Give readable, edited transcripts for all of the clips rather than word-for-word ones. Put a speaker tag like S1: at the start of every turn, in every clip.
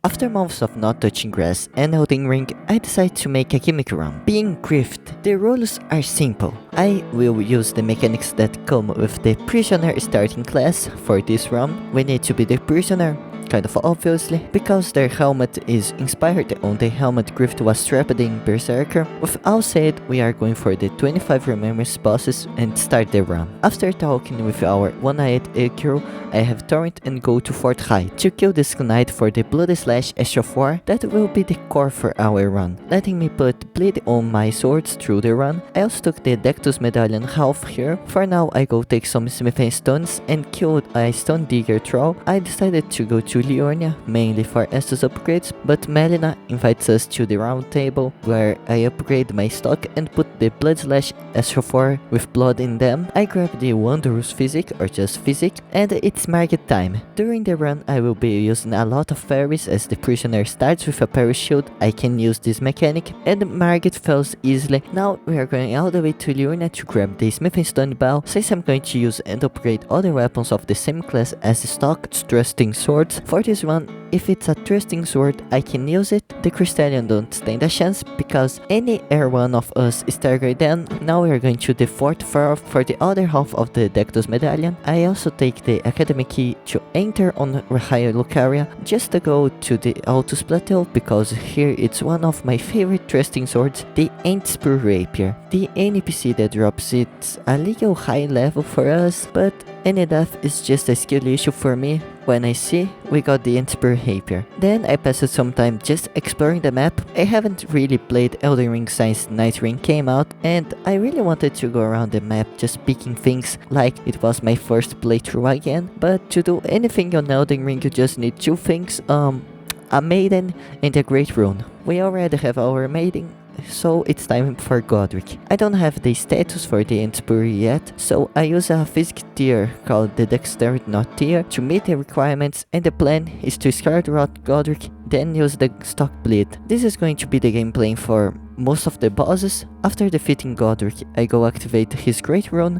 S1: After months of not touching grass and Elden Ring, I decided to make a gimmick run. Being Griffith, the rules are simple. I will use the mechanics that come with the prisoner starting class. For this run, we need to be the prisoner, kind of obviously, because their helmet is inspired on the helmet Griffith was trapped in Berserker. With all said, we are going for the 25 remembrance bosses and start the run. After talking with our one-eyed girl, I have Torrent and go to Fort High to kill this knight for the Blood Slash Ash of War. That will be the core for our run, letting me put bleed on my swords through the run. I also took the Dectus Medallion half here. For now, I go take some smithing stones and kill a stone digger troll. I decided to go to Leonia, mainly for Estus upgrades, but Malenia invites us to the round table, where I upgrade my stock and put the Blood Slash Ash of War with blood in them. I grab the Wondrous Physic, or just Physic, and it's market time. During the run, I will be using a lot of parries. As the prisoner starts with a parry shield, I can use this mechanic, and Margit falls easily. Now we are going all the way to Leonia to grab the Smithing Stone Bow, since I'm going to use and upgrade other weapons of the same class as the stock thrusting swords. For this one, if it's a thrusting sword, I can use it. The Crystallion don't stand a chance, because any air one of us is targeted. Then now we are going to the fourth floor for the other half of the Dectus Medallion. I also take the Academy Key to enter on Higher Lucaria, just to go to the Altus Plateau, because here it's one of my favorite thrusting swords, the Entspur Rapier. The NPC that drops it's a little high level for us, but any death is just a skill issue for me. When I see we got the Entspur Rapier. Then I passed some time just exploring the map. I haven't really played Elden Ring since Night Ring came out, and I really wanted to go around the map just picking things like it was my first playthrough again. But to do anything on Elden Ring, you just need two things, a maiden and a great rune. We already have our maiden, so it's time for Godric. I don't have the status for the Entspur yet, so I use a physic tier called the Dexterity Not tier to meet the requirements, and the plan is to start out Godric, then use the stock bleed. This is going to be the gameplay for most of the bosses. After defeating Godric, I go activate his Great Rune,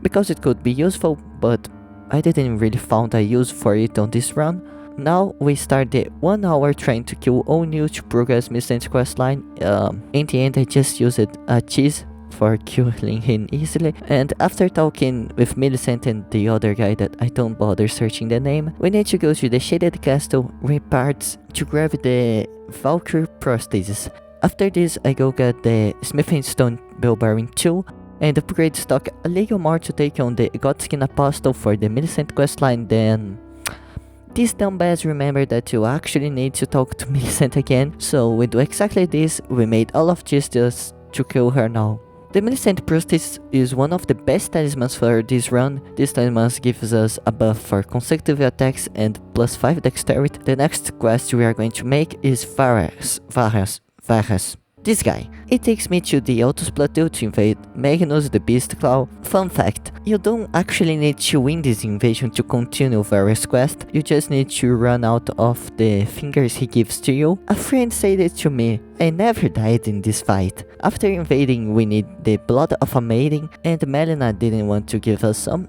S1: because it could be useful, but I didn't really find a use for it on this run. Now we start the 1 hour trying to kill O'Neill to progress Millicent's questline. In the end, I just used a cheese for killing him easily, and after talking with Millicent and the other guy that I don't bother searching the name, we need to go to the Shaded Castle Ramparts to grab the Valkyrie prosthesis. After this, I go get the Smithing Stone Bellbearing 2 and upgrade stock a little more to take on the Godskin Apostle for the Millicent questline. Then these dumbass remember that you actually need to talk to Millicent again, so we do exactly this. We made all of this just to kill her now. The Millicent prosthesis is one of the best talismans for this run. This talisman gives us a buff for consecutive attacks and plus 5 dexterity. The next quest we are going to make is Varus. This guy. It takes me to the Altus Plateau to invade Magnus the Beast Claw. Fun fact, you don't actually need to win this invasion to continue Varus' quest, you just need to run out of the fingers he gives to you. A friend said it to me, I never died in this fight. After invading, we need the blood of a maiden, and Malenia didn't want to give us some,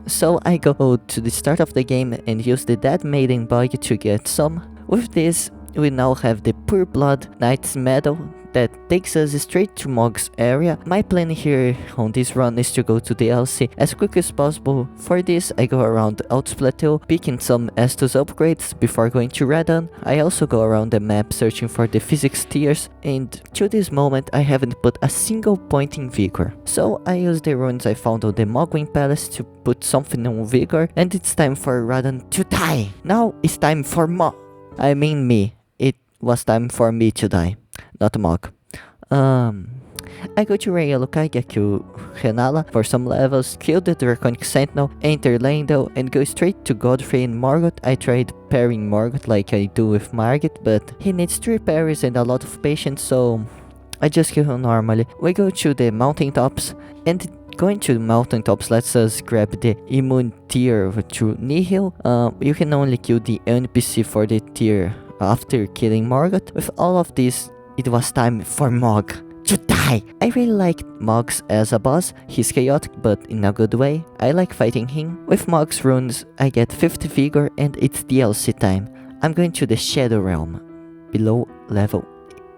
S1: so I go to the start of the game and use the Dead Maiden bug to get some. With this, we now have the Pure Blood Knight's Medal that takes us straight to Mog's area. My plan here on this run is to go to the LC as quick as possible. For this, I go around Altus Plateau, picking some Estus upgrades before going to Redon. I also go around the map searching for the physics tiers, and to this moment I haven't put a single point in Vigor. So I use the runes I found on the Mogwing Palace to put something on Vigor, and it's time for Redon to die! Now it's time for me. It was time for me to die. Not Mog. I go to Raya Lucaria, kill Renala for some levels, kill the Draconic Sentinel, enter Lando, and go straight to Godfrey and Morgoth. I tried parrying Morgoth like I do with Margit, but he needs 3 parries and a lot of patience, so I just kill him normally. We go to the mountaintops, and going to the mountaintops lets us grab the immune tier to Nihil. You can only kill the NPC for the tier after killing Morgoth. With all of this, it was time for Mog to die! I really like Mog's as a boss. He's chaotic, but in a good way. I like fighting him. With Mog's runes, I get 50 vigor and it's DLC time. I'm going to the Shadow Realm, below level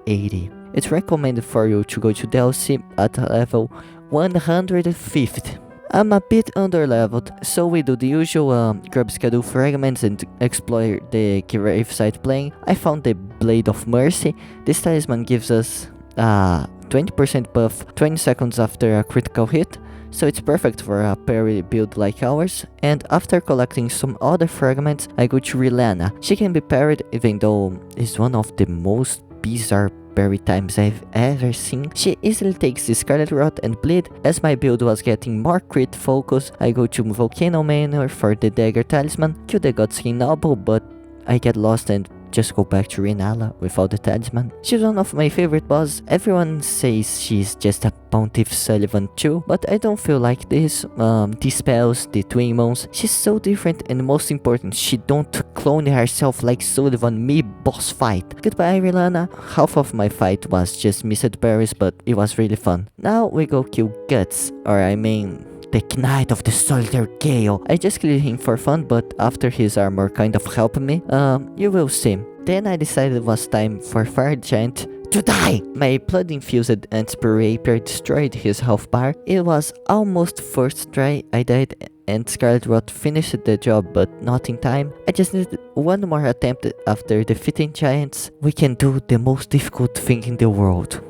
S1: 80. It's recommended for you to go to DLC at level 150. I'm a bit underleveled, so we do the usual grab schedule fragments and explore the Graveside plane. I found the Blade of Mercy. This talisman gives us 20% buff 20 seconds after a critical hit, so it's perfect for a parry build like ours. And after collecting some other fragments, I go to Relana. She can be parried, even though it's one of the most bizarre parry times I've ever seen. She easily takes the Scarlet Rot and Bleed. As my build was getting more crit focus, I go to Volcano Manor for the Dagger Talisman, kill the Godskin Noble, but I get lost and just go back to Renala without the talisman. She's one of my favorite bosses. Everyone says she's just a Pontiff Sullivan too, but I don't feel like this. The spells, the twin moons, she's so different, and most important, she don't clone herself like Sullivan mid-boss fight. Goodbye Relana. Half of my fight was just missed berries, but it was really fun. Now we go kill Guts, or I mean the Knight of the Solitary Gale. I just killed him for fun, but after his armor kind of helped me, you will see. Then I decided it was time for Fire Giant to die! My blood-infused anti-spray rapier destroyed his health bar. It was almost first try, I died, and Scarlet Rot finished the job, but not in time. I just needed one more attempt after defeating giants. We can do the most difficult thing in the world.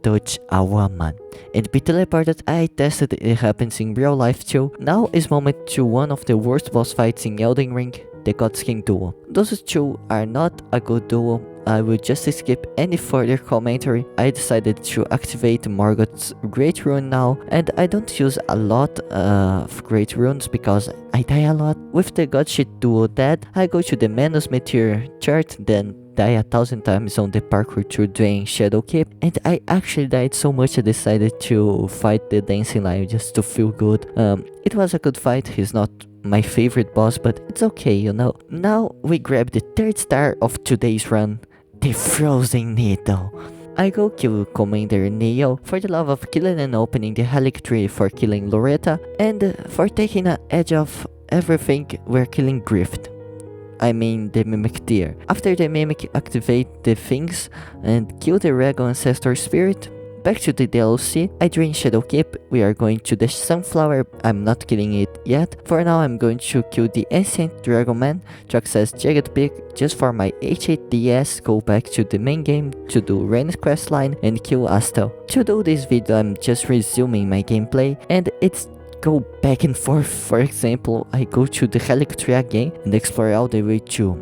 S1: Touch a woman and be teleported. I tested it happens in real life too. Now is moment to one of the worst boss fights in Elden Ring, the Godskin duo. Those two are not a good duo. I will just skip any further commentary. I decided to activate Morgoth's Great Rune now, and I don't use a lot of Great Runes because I die a lot. With the Godshit duo dead, I go to the Manus Meteor chart, then die 1,000 times on the parkour to drain Shadow Keep, and I actually died so much I decided to fight the Dancing Lion just to feel good. It was a good fight. He's not my favorite boss, but it's okay, you know. Now we grab the third star of today's run, the Frozen Needle. I go kill Commander Neo for the love of killing and opening the Helic Tree for killing Loretta, and for taking an edge of everything we're killing Griffith. I mean the Mimic Deer. After the Mimic activate the things and kill the Regal Ancestor Spirit, back to the DLC, I drain Shadow Keep. We are going to the Sunflower. I'm not killing it yet. For now I'm going to kill the Ancient Dragon Man to access Jagged Peak just for my H8DS, go back to the main game to do Ren's questline and kill Astel. To do this video I'm just resuming my gameplay, and it's go back and forth. For example, I go to the Helic Tree again and explore all the way to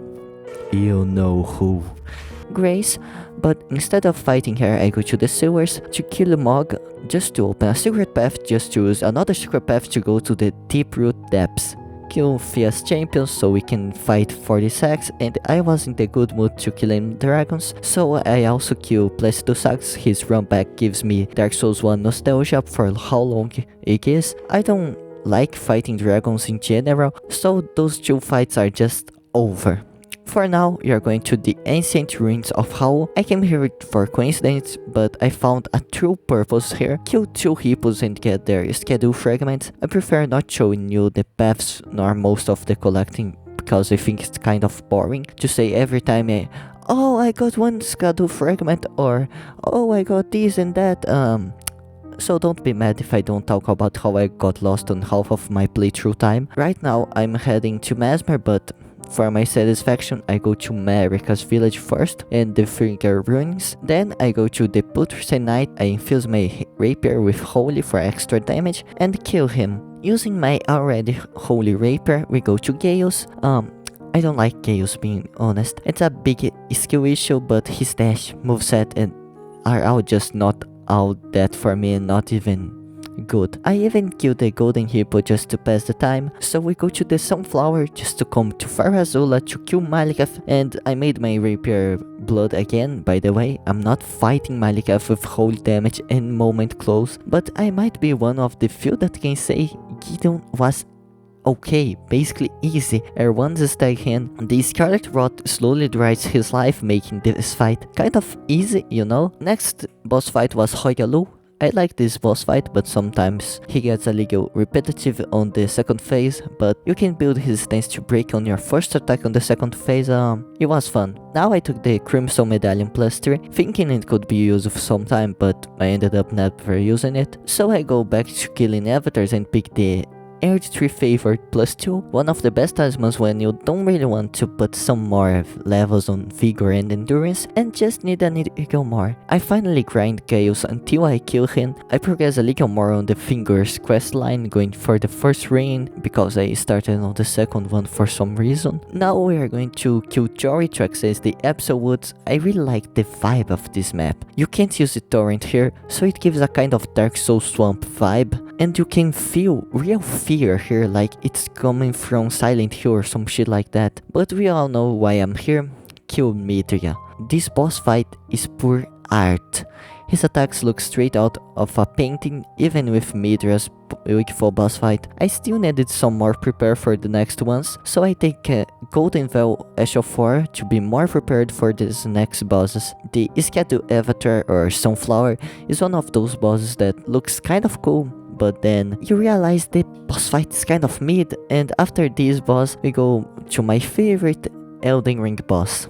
S1: you know who, Grace, but instead of fighting her I go to the sewers to kill a Mog just to open a secret path, just to use another secret path to go to the Deep Root Depths. Kill Fia's champions so we can fight for the sacks, and I was in the good mood to killing dragons, so I also kill Placido Sax. His run back gives me Dark Souls 1 nostalgia for how long it is. I don't like fighting dragons in general, so those two fights are just over. For now, we are going to the Ancient Ruins of Howl. I came here for coincidence, but I found a true purpose here. Kill 2 hippos and get their schedule fragments. I prefer not showing you the paths nor most of the collecting, because I think it's kind of boring to say every time oh, I got one schedule fragment, or oh, I got this and that. So don't be mad if I don't talk about how I got lost on half of my playthrough time. Right now I'm heading to Mesmer, but for my satisfaction, I go to Marika's village first and the Finger Ruins. Then I go to the Putrescent Knight. I infuse my rapier with Holy for extra damage and kill him. Using my already Holy rapier, we go to Gaius. I don't like Gaius, being honest. It's a big skill issue, but his dash, moveset, and are all just not all that for me, not even good. I even killed the golden hippo just to pass the time, so we go to the Sunflower just to come to Farazula to kill Malikath, and I made my rapier blood again. By the way, I'm not fighting Malikath with holy damage and moment close, but I might be one of the few that can say Gideon was okay, basically easy. Erwan's stag hand, the Scarlet Rot slowly dries his life, making this fight kind of easy, you know. Next boss fight was Hoyalu. I like this boss fight, but sometimes he gets a little repetitive on the second phase, but you can build his stance to break on your first attack on the second phase. It was fun. Now I took the Crimson Medallion plus 3, thinking it could be used for some time, but I ended up never using it. So I go back to killing avatars and pick the Hereditary Favored plus 2, one of the best talismans when you don't really want to put some more levels on vigor and endurance and just need a little more. I finally grind Chaos until I kill him. I progress a little more on the Fingers quest line, going for the first ring because I started on the second one for some reason. Now we are going to kill Jory to access the Absol Woods. I really like the vibe of this map. You can't use the torrent here, so it gives a kind of Dark Souls swamp vibe. And you can feel real fear here, like it's coming from Silent Hill or some shit like that. But we all know why I'm here. Kill Midria. This boss fight is pure art. His attacks look straight out of a painting, even with Midria's beautiful boss fight. I still needed some more prepare for the next ones, so I take Golden Veil Ash of War to be more prepared for these next bosses. The Schedule Avatar or Sunflower is one of those bosses that looks kind of cool, but then you realize the boss fight is kind of mid, and after this boss we go to my favorite Elden Ring boss,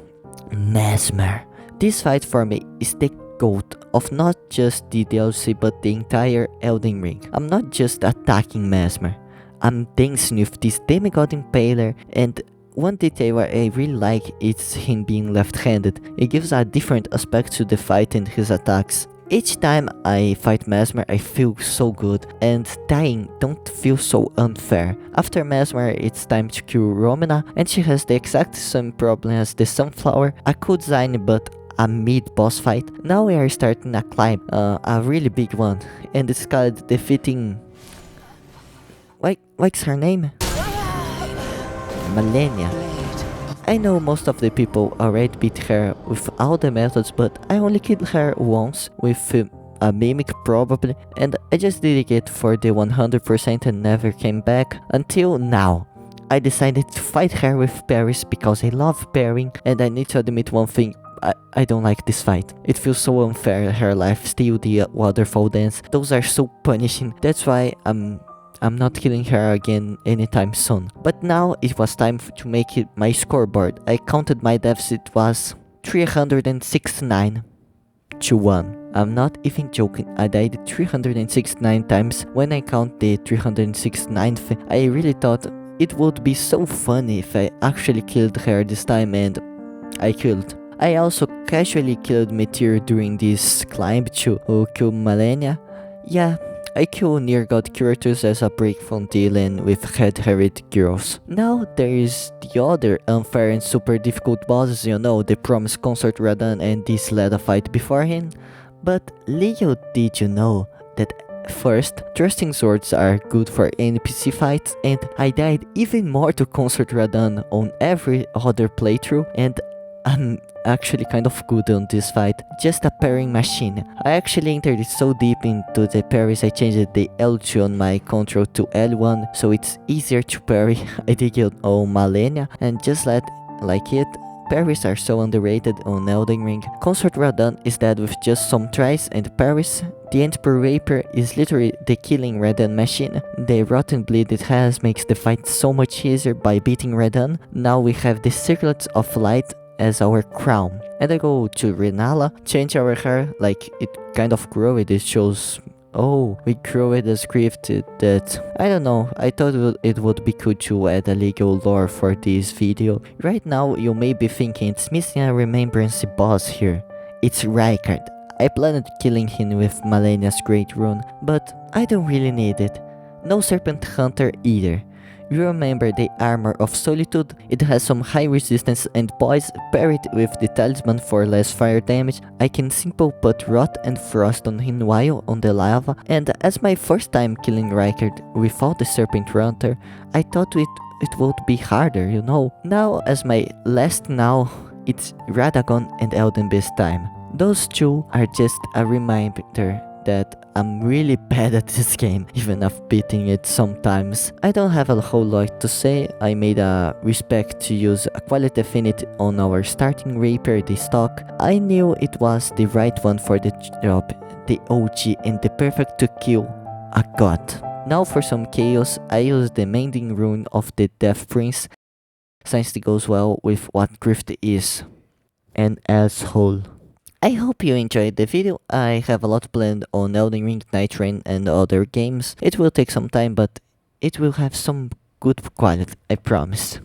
S1: Mesmer. This fight for me is the goat of not just the DLC but the entire Elden Ring. I'm not just attacking Mesmer, I'm dancing with this demigod impaler, and one detail I really like is him being left-handed. It gives a different aspect to the fight and his attacks. Each time I fight Mesmer, I feel so good, and dying don't feel so unfair. After Mesmer, it's time to kill Romina, and she has the exact same problem as the Sunflower, a cool design but a mid-boss fight. Now we are starting a climb, a really big one, and it's called defeating... What's her name? Malenia. I know most of the people already beat her with all the methods, but I only killed her once with a mimic probably, and I just did it for the 100% and never came back until now. I decided to fight her with parries because I love parrying, and I need to admit one thing. I don't like this fight. It feels so unfair. Her lifesteal, the waterfall dance, those are so punishing. That's why I'm not killing her again anytime soon. But now it was time to make it my scoreboard. I counted my deaths, it was 369 to 1. I'm not even joking, I died 369 times. When I count the 369th, I really thought it would be so funny if I actually killed her this time, and I killed. I also casually killed Meteor during this climb to kill Malenia. Yeah, I kill Near God Curatus as a break from dealing with red-haired girls. Now there is the other unfair and super difficult bosses, you know, the Promised Consort Radahn and this Leda fight before him. But little did you know that first, thrusting swords are good for NPC fights, and I died even more to Consort Radahn on every other playthrough, and I'm actually kind of good on this fight, just a parrying machine. I actually entered it so deep into the parries I changed the L2 on my control to L1 so it's easier to parry. I did it on Malenia, and just like it, parries are so underrated on Elden Ring. Consort Radahn is dead with just some tries and parries. The Emperor Rapier is literally the killing Radahn machine. The Rotten Bleed it has makes the fight so much easier by beating Radahn. Now we have the Circlets of Light as our crown, and I go to Renala, change our hair, like it kind of grew it, it shows, oh, we grew it as Griffiith, that, I don't know, I thought it would be cool to add a legal lore for this video. Right now you may be thinking it's missing a remembrance boss here. It's Rykard. I planned killing him with Malenia's Great Rune, but I don't really need it. No Serpent Hunter either. You remember the Armor of Solitude? It has some high resistance and poise, paired with the Talisman for less fire damage. I can simple put Rot and Frost on him while on the lava, and as my first time killing Rykard without the Serpent Hunter, I thought it would be harder, you know. Now as my last now, it's Radagon and Elden Beast time. Those two are just a reminder that I'm really bad at this game, even after beating it sometimes. I don't have a whole lot to say. I made a respect to use a quality affinity on our starting Rapier, the stock. I knew it was the right one for the job. the OG and the perfect to kill a god. Now for some chaos, I use the mending rune of the Death Prince, since it goes well with what Griffiith is. An asshole. I hope you enjoyed the video. I have a lot planned on Elden Ring, Night Rain and other games. It will take some time, but it will have some good quality, I promise.